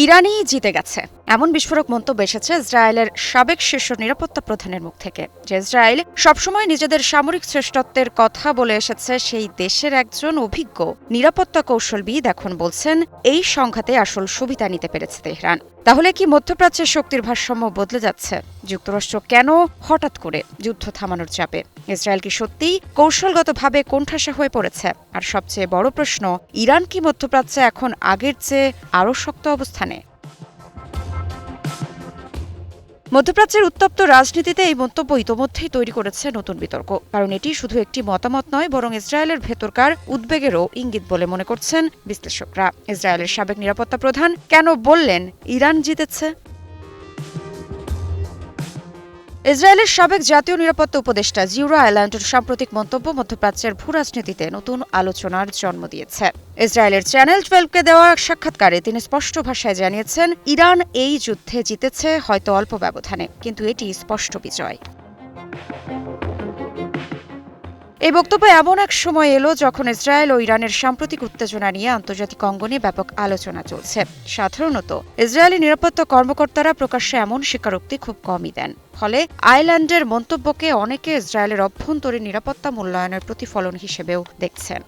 ইরানই জিতে গেছে, এমন বিস্ফোরক মন্তব্য এসেছে ইসরায়েলের সাবেক শীর্ষ নিরাপত্তা প্রধানের মুখ থেকে। যে ইসরায়েল সবসময় নিজেদের সামরিক শ্রেষ্ঠত্বের কথা বলে এসেছে, সেই দেশের একজন অভিজ্ঞ নিরাপত্তা কৌশলবিদ এখন বলছেন এই সংঘাতে আসল সুবিধা নিতে পেরেছে তেহরান। তাহলে কি মধ্যপ্রাচ্যের শক্তির ভারসাম্য বদলে যাচ্ছে? যুক্তরাষ্ট্র কেন হঠাৎ করে যুদ্ধ থামানোর চাপে? ইসরায়েল কি সত্যিই কৌশলগতভাবে কোণঠাসা হয়ে পড়েছে? আর সবচেয়ে বড় প্রশ্ন, ইরান কি মধ্যপ্রাচ্যে এখন আগের চেয়ে আরও শক্ত অবস্থানে? মধ্যপ্রাচ্যের উত্তপ্ত রাজনীতিতে এই মন্তব্য ইতোমধ্যেই তৈরি করেছে নতুন বিতর্ক। কারণ এটি শুধু একটি মতামত নয়, বরং ইসরায়েলের ভেতরকার উদ্বেগেরও ইঙ্গিত বলে মনে করছেন বিশ্লেষকরা। ইসরায়েলের সাবেক নিরাপত্তা প্রধান কেন বললেন ইরান জিতেছে? ইসরায়েলের সাবেক জাতীয় নিরাপত্তা উপদেষ্টা জিওরা আইল্যান্ডের সাম্প্রতিক মন্তব্য মধ্যপ্রাচ্যের ভূরাজনীতিতে নতুন আলোচনার জন্ম দিয়েছে। ইসরায়েলের চ্যানেল 12কে দেওয়া সাক্ষাৎকারে তিনি স্পষ্ট ভাষায় জানিয়েছেন, ইরান এই যুদ্ধে জিতেছে, হয়তো অল্প ব্যবধানে, কিন্তু এটি স্পষ্ট বিজয়। এই বক্তব্য এমন এক সময় এলো যখন ইসরায়েল ও ইরানের সাম্প্রতিক উত্তেজনা নিয়ে আন্তর্জাতিক অঙ্গনে ব্যাপক আলোচনা চলছে। সাধারণত ইসরায়েলি নিরাপত্তা কর্মকর্তারা প্রকাশ্যে এমন স্বীকারোক্তি খুব কমই দেন। ফলে আইল্যান্ডের মন্তব্যকে অনেকে ইসরায়েলের অভ্যন্তরীণ নিরাপত্তা মূল্যায়নের প্রতিফলন হিসেবেও দেখছেন।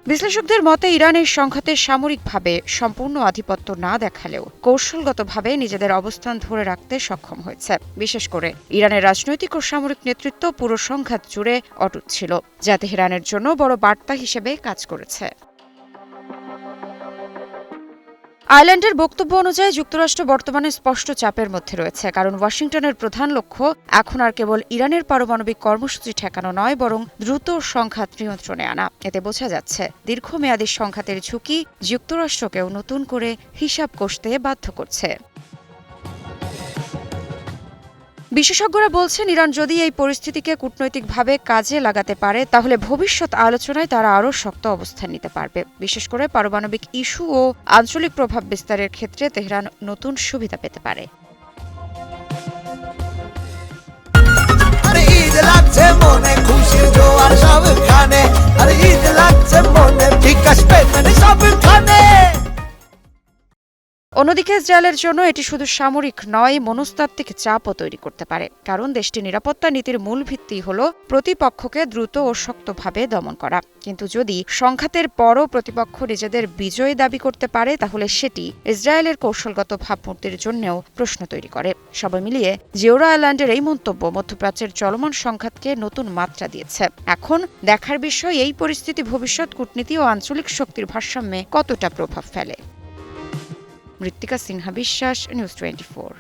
বিশ্লেষকদের মতে ইরান এই সংঘাতে সামরিকভাবে সম্পূর্ণ আধিপত্য না দেখালেও কৌশলগতভাবে নিজেদের অবস্থান ধরে রাখতে সক্ষম হয়েছে। বিশেষ করে ইরানের রাজনৈতিক ও সামরিক নেতৃত্ব পুরো সংঘাত জুড়ে অটুট ছিল, যা তেহরানের জন্য বড় বার্তা হিসেবে কাজ করেছে। আইল্যান্ডের বক্তব্য অনুযায়ী যুক্তরাষ্ট্র বর্তমানে স্পষ্ট চাপের মধ্যে রয়েছে, কারণ ওয়াশিংটনের প্রধান লক্ষ্য এখন আর কেবল ইরানের পারমাণবিক কর্মসূচি ঠেকানো নয়, বরং দ্রুত সংঘাত নিয়ন্ত্রণে আনা। এতে বোঝা যাচ্ছে দীর্ঘমেয়াদী সংঘাতের ঝুঁকি যুক্তরাষ্ট্রকেও নতুন করে হিসাব কষতে বাধ্য করছে। বিশেষজ্ঞরা বলছেন, ইরান যদি এই পরিস্থিতিকে কূটনৈতিকভাবে কাজে লাগাতে পারে, তাহলে ভবিষ্যৎ আলোচনায় তারা আরও শক্ত অবস্থান নিতে পারবে। বিশেষ করে পারমাণবিক ইস্যু ও আঞ্চলিক প্রভাব বিস্তারের ক্ষেত্রে তেহরান নতুন সুবিধা পেতে পারে। অন্যদিকে ইসরায়েলের জন্য এটি শুধু সামরিক নয়, মনস্তাত্ত্বিক চাপও তৈরি করতে পারে। কারণ দেশটির নিরাপত্তা নীতির মূল ভিত্তি হল প্রতিপক্ষকে দ্রুত ও শক্তভাবে দমন করা। কিন্তু যদি সংঘাতের পরও প্রতিপক্ষ নিজেদের বিজয় দাবি করতে পারে, তাহলে সেটি ইসরায়েলের কৌশলগত ভাবমূর্তির জন্যও প্রশ্ন তৈরি করে। সবাই মিলিয়ে জিওরা আইল্যান্ডের এই মন্তব্য মধ্যপ্রাচ্যের চলমান সংঘাতকে নতুন মাত্রা দিয়েছে। এখন দেখার বিষয়, এই পরিস্থিতি ভবিষ্যৎ কূটনীতি ও আঞ্চলিক শক্তির ভারসাম্যে কতটা প্রভাব ফেলে। মৃত্তিকা সিনহা বিশ্বাস, নিউজ 24।